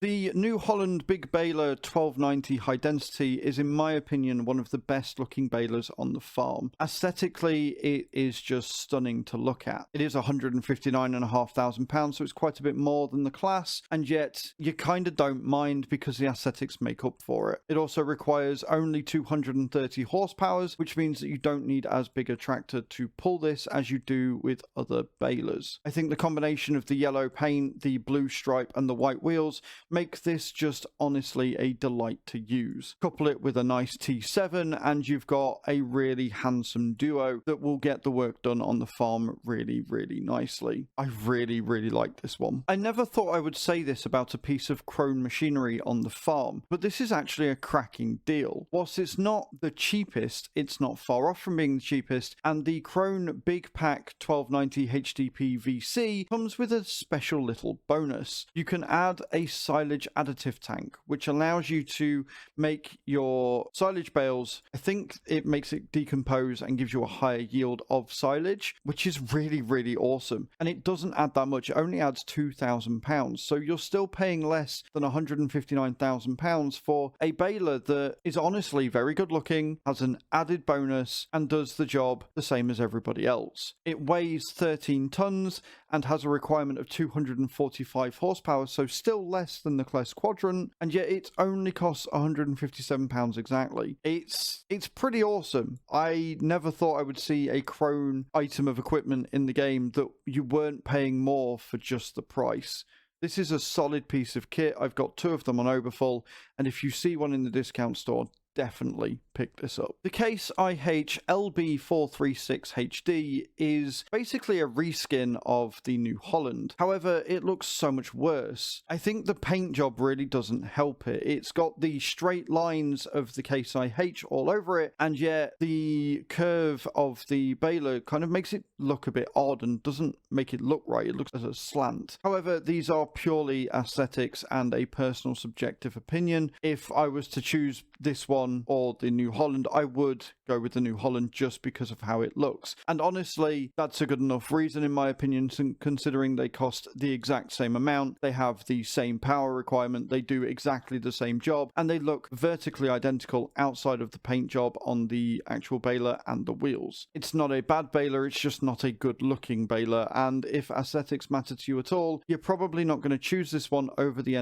The New Holland Big Baler 1290 High Density is, in my opinion, one of the best looking balers on the farm. Aesthetically, it is just stunning to look at. It is £159,500, so it's quite a bit more than the Claas, and yet you kind of don't mind because the aesthetics make up for it. It also requires only 230 horsepower, which means that you don't need as big a tractor to pull this as you do with other balers. I think the combination of the yellow paint, the blue stripe, and the white wheels make this just honestly a delight to use. Couple it with a nice T7 and you've got a really handsome duo that will get the work done on the farm really, really nicely. I really, really like this one. I never thought I would say this about a piece of Krone machinery on the farm, but this is actually a cracking deal. Whilst it's not the cheapest, it's not far off from being the cheapest, and the Krone BiG Pack 1290 HDP VC comes with a special little bonus. You can add a silage additive tank, which allows you to make your silage bales, I think it makes it decompose and gives you a higher yield of silage, which is really, really awesome. And it doesn't add that much, it only adds £2,000. So you're still paying less than £159,000 for a baler that is honestly very good looking, has an added bonus, and does the job the same as everybody else. It weighs 13 tons and has a requirement of 245 horsepower, so still less than the Claas Quadrant, and yet it only costs £157 exactly. It's pretty awesome. I never thought I would see a Krone item of equipment in the game that you weren't paying more for just the price. This is a solid piece of kit. I've got two of them on Overfull, and if you see one in the discount store, definitely pick this up. The Case IH LB436 HD is basically a reskin of the New Holland. However, it looks so much worse. I think the paint job really doesn't help it. It's got the straight lines of the Case IH all over it, and yet the curve of the baler kind of makes it look a bit odd and doesn't make it look right. It looks as a slant. However, these are purely aesthetics and a personal subjective opinion. If I was to choose this one or the New Holland, I would go with the New Holland just because of how it looks. And honestly, that's a good enough reason in my opinion, considering they cost the exact same amount, they have the same power requirement, they do exactly the same job, and they look vertically identical outside of the paint job on the actual baler and the wheels. It's not a bad baler, it's just not a good looking baler, and if aesthetics matter to you at all, you're probably not going to choose this one over the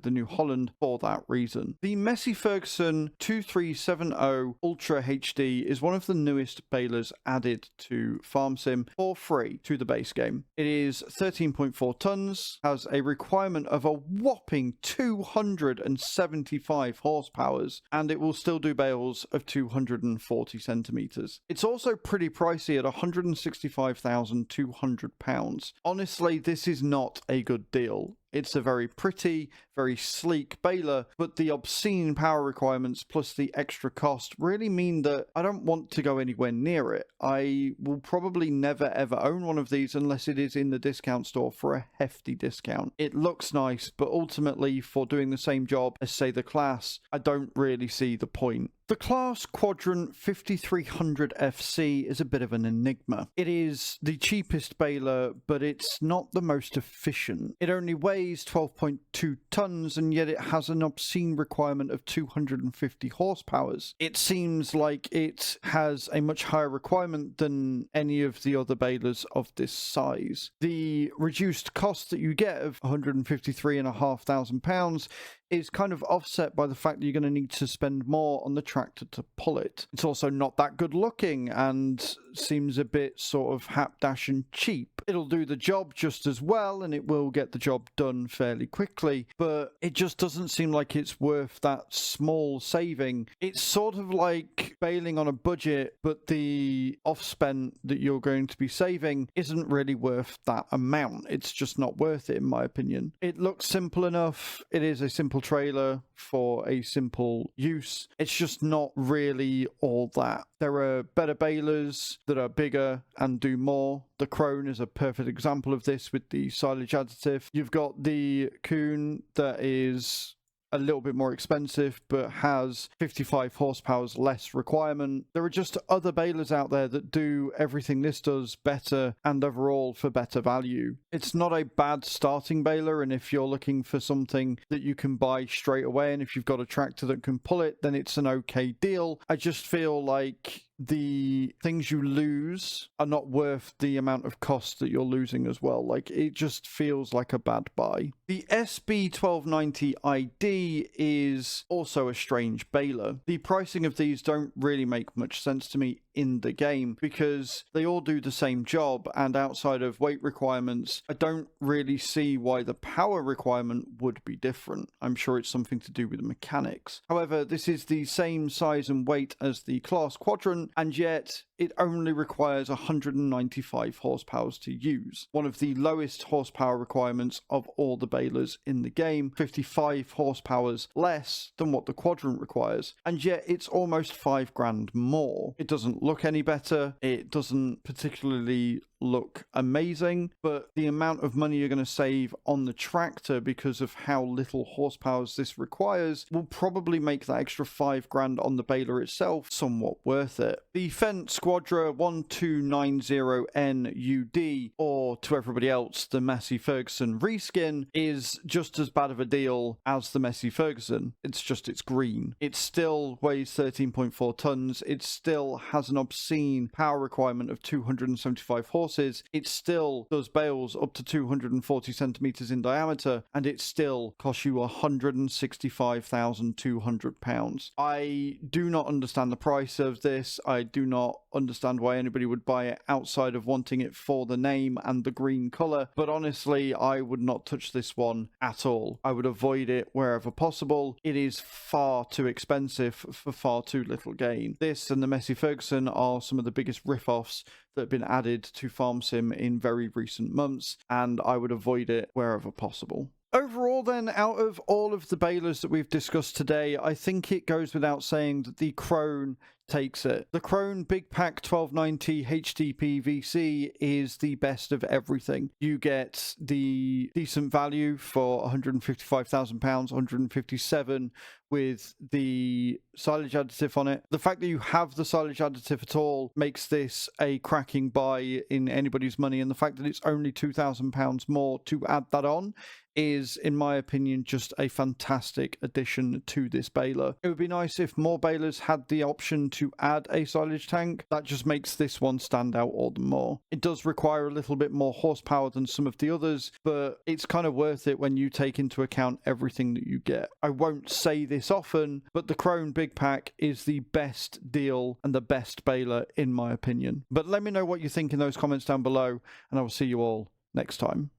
New Holland for that reason. The Messay Ferguson 2370 Ultra HD is one of the newest balers added to Farm Sim for free to the base game. It is 13.4 tons, has a requirement of a whopping 275 horsepower, and it will still do bales of 240 centimeters. It's also pretty pricey at £165,200. Honestly, this is not a good deal. It's a very pretty, very sleek baler, but the obscene power requirements plus the extra cost really mean that I don't want to go anywhere near it. I will probably never ever own one of these unless it is in the discount store for a hefty discount. It looks nice, but ultimately for doing the same job as say the Claas, I don't really see the point. The Claas Quadrant 5300 FC is a bit of an enigma. It is the cheapest baler, but it's not the most efficient. It only weighs 12.2 tons, and yet it has an obscene requirement of 250 horsepower. It seems like it has a much higher requirement than any of the other balers of this size. The reduced cost that you get of £153,500 is kind of offset by the fact that you're going to need to spend more on the tractor to pull it. It's also not that good looking and seems a bit sort of hapdash and cheap. It'll do the job just as well and it will get the job done fairly quickly, but it just doesn't seem like it's worth that small saving. It's sort of like bailing on a budget, but the off-spent that you're going to be saving isn't really worth that amount. It's just not worth it in my opinion. It looks simple enough. It is a simple trailer for a simple use. It's just not really all that. There are better balers that are bigger and do more. The Krone is a perfect example of this with the silage additive. You've got the Kuhn that is a little bit more expensive but has 55 horsepower less requirement. There are just other balers out there that do everything this does better and overall for better value. It's not a bad starting baler, and if you're looking for something that you can buy straight away and if you've got a tractor that can pull it, then it's an okay deal. I just feel like the things you lose are not worth the amount of cost that you're losing as well. Like, it just feels like a bad buy. The SB1290 ID is also a strange baler. The pricing of these don't really make much sense to me in the game because they all do the same job, and outside of weight requirements, I don't really see why the power requirement would be different. I'm sure it's something to do with the mechanics. However, this is the same size and weight as the Claas Quadrant, and yet it only requires 195 horsepower to use. One of the lowest horsepower requirements of all the balers in the game, 55 horsepower less than what the Quadrant requires, and yet it's almost $5,000 more. It doesn't look any better, it doesn't particularly look amazing, but the amount of money you're going to save on the tractor because of how little horsepower this requires will probably make that extra $5,000 on the baler itself somewhat worth it. The Fendt Squadra 1290NUD, or to everybody else the Messay Ferguson reskin, is just as bad of a deal as the Messay Ferguson. It's just it's green. It still weighs 13.4 tons. It still has an obscene power requirement of 275 horsepower. It still does bales up to 240 centimeters in diameter, and it still costs you £165,200. I do not understand the price of this. I do not understand why anybody would buy it outside of wanting it for the name and the green color, but honestly, I would not touch this one at all. I would avoid it wherever possible. It is far too expensive for far too little gain. This and the Messay Ferguson are some of the biggest riff-offs that have been added to Farm Sim in very recent months, and I would avoid it wherever possible. Overall then, out of all of the balers that we've discussed today, I think it goes without saying that the Krone takes it. The Krone BiG Pack 1290 HDP VC is the best of everything. You get the decent value for £155,000, 157 with the silage additive on it. The fact that you have the silage additive at all makes this a cracking buy in anybody's money, and the fact that it's only £2,000 more to add that on is, in my opinion, just a fantastic addition to this baler. It would be nice if more balers had the option to add a silage tank. That just makes this one stand out all the more. It does require a little bit more horsepower than some of the others, but it's kind of worth it when you take into account everything that you get. I won't say this often, but the Krone BiG Pack is the best deal and the best baler in my opinion. But let me know what you think in those comments down below, and I will see you all next time.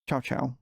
Ciao, ciao.